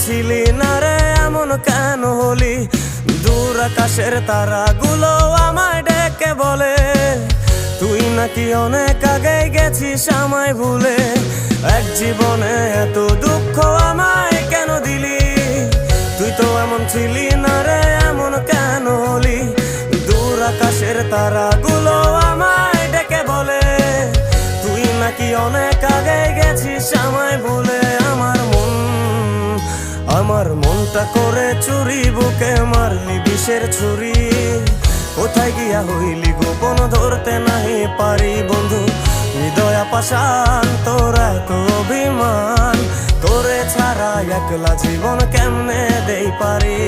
ছিলি না রে এমন কেন হলি? দূর আকাশের তারাগুলো আমায় ডেকে বলে তুই নাকি অনেক আগে গেছিস আমায় ভুলে। এক জীবনে এত দুঃখ আমায় কেন দিলি? তুই তো এমন ছিলি না রে এমন কেন হলি? দূর আকাশের তারাগুলো আমায় ডেকে বলে তুই নাকি অনেক আগে গেছিস আমায় ভুলে। আমার মনটা করে চুরি, বুকে মারলি বিষের ছুরি। কোথায় গিয়া হইলি গোপন ধরতে নাহি পারি বন্ধু। হৃদয় পাষাণ তোর এত অভিমান, তোরে ছাড়া একলা জীবন কেমনে দেই পারি।